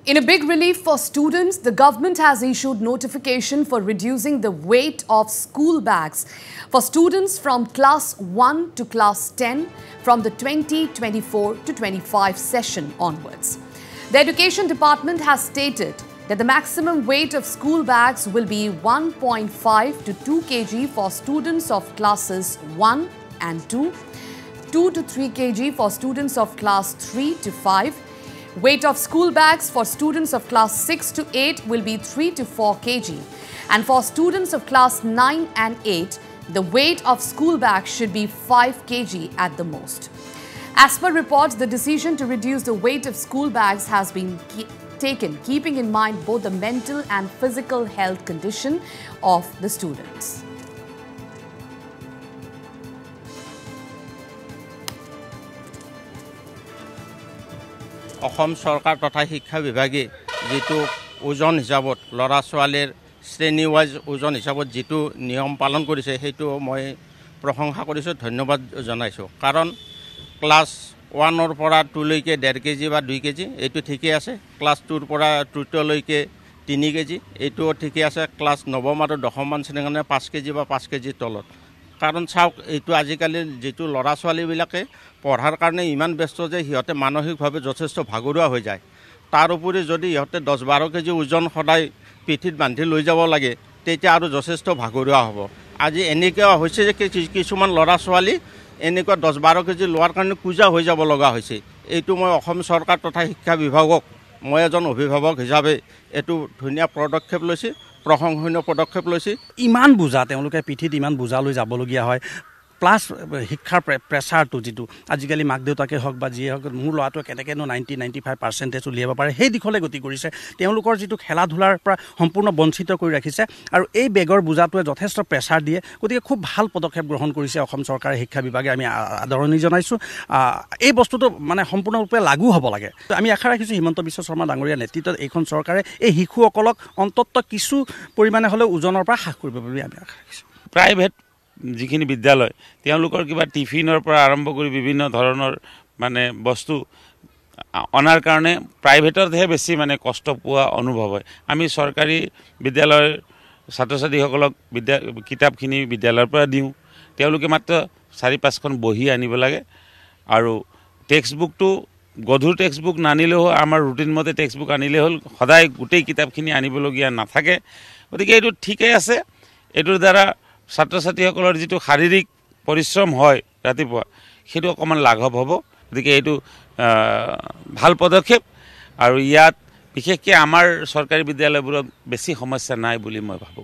In a big relief for students, the government has issued notification for reducing the weight of school bags for students from class 1 to class 10 from the 2024 to 25 session onwards. The Education Department has stated that the maximum weight of school bags will be 1.5 to 2 kg for students of classes 1 and 2, 2 to 3 kg for students of class 3 to 5. Weight of school bags for students of class 6 to 8 will be 3 to 4 kg. And for students of class 9 and 8, the weight of school bags should be 5 kg at the most. As per reports, the decision to reduce the weight of school bags has been taken, keeping in mind both the mental and physical health condition of the students. Assam সরকার তথা শিক্ষা বিভাগে যেটো ওজন হিসাবত লৰা ছোৱালীৰ শ্ৰেণী wise ওজন হিসাবত যেটো নিয়ম পালন কৰিছে সেইটো মই প্ৰশংসা কৰিছো ধন্যবাদ জনাইছো কাৰণ ক্লাস 1 ৰ পৰা 2 লৈকে 1.5 কেজি বা 2 কেজি এইটো ঠিকই আছে ক্লাস 2 ৰ পৰা 2 লৈকে 3 কেজি এইটো ঠিকই আছে ক্লাস 9 আৰু 10 মান শ্ৰেণীৰ কাৰণে 5 কেজি বা 5 কেজি তলত কাৰণ চাওক এইটো আজিকালি যেটো লৰা ছোৱালী বিলাকে পঢ়াৰ কাৰণে ইমান ব্যস্ত যে হিয়তে মানসিকভাৱে যথেষ্ট ভাগৰুৱা হৈ যায় তাৰ উপৰি যদি হিয়তে 10-12 কেজি ওজন সদায় পিঠিত বান্ধি লৈ যাব লাগে তেতিয়া আৰু যথেষ্ট ভাগৰুৱা হ'ব আজি এনেকুৱা হৈছে যে কিছুমান লৰা ছোৱালী এনেকুৱা 10-12 কেজি লোৱাৰ কাৰণে কুজা হৈ যাব লগা হৈছে এইটো মই অসম চৰকাৰ তথা শিক্ষা বিভাগক মই এজন অভিভাৱক হিচাপে এটো ধুনিয়া পদক্ষেপ লৈছে প্ৰশংসনীয় পদক্ষেপ লৈছে ইমান বুজা তেওঁলোকে পিঠিত ইমান বুজা লৈ যাবলগীয়া হয় প্লাস শিক্ষাৰ প্ৰেছাৰটো যেটো আজিকালি মাক দেউতাকে হওক বা যিয়ে হওক মোৰ ল'ৰাটোৱে কেনেকেনো 90-95% উলিয়াব পাৰে সেই দিশলৈ গতি কৰিছে তেওঁলোকৰ যেটো খেলা ধুলাৰ পৰা সম্পূৰ্ণ বঞ্চিত কৰি ৰাখিছে আৰু এই বেগৰ বুজাটোৱে যথেষ্ট প্ৰেছাৰ দিয়ে গতিকে খুব ভাল পদক্ষেপ গ্ৰহণ কৰিছে অসম চৰকাৰে শিক্ষা বিভাগে আমি আদৰণি জনাইছো এই বস্তুটো মানে সম্পূৰ্ণৰূপে লাগু হ'ব লাগে আমি আশা ৰাখিছো হিমন্ত বিশ্ব শৰ্মা ডাঙৰীয়া নেতৃত্বত এইখন চৰকাৰে এই শিশুসকলক অন্তত কিছু পৰিমাণে হলে ওজনৰ পৰা হ্ৰাস কৰিব বুলি আমি আশা ৰাখিছো প্ৰাইভেট যিখিনি বিদ্যালয় তেওঁলোকৰ কিবা টিফিনৰ পৰা আৰম্ভ কৰি বিভিন্ন ধৰণৰ মানে বস্তু অনাৰ কাৰণে প্ৰাইভেটতহে বেছি মানে কষ্ট পোৱা অনুভৱ হয় আমি চৰকাৰী বিদ্যালয়ৰ ছাত্ৰ-ছাত্ৰীসকলক কিতাপখিনি বিদ্যালয়ৰ পৰা দিওঁ তেওঁলোকে মাত্ৰ 4-5খন বহি আনিব লাগে আৰু টেক্সটবুকটো গধুৰ টেক্সটবুক নানিলেও আমাৰ ৰুটিন মতে টেক্সটবুক আনিলে হ'ল সদায় গোটেই কিতাপখিনি আনিবলগীয়া নাথাকে গতিকে এইটো ঠিকই আছে এইটোৰ দ্বাৰা ছাত্ৰ-ছাত্ৰীসকলৰ যেটো শাৰীৰিক পৰিশ্ৰম হয় ৰাতিপুৱা সেইটো অকমান লাঘৱ হ'ব গতিকে এইটো ভাল পদক্ষেপ আৰু ইয়াত বিশেষকৈ আমাৰ চৰকাৰী বিদ্যালয়বোৰত বেছি সমস্যা নাই বুলি মই ভাবো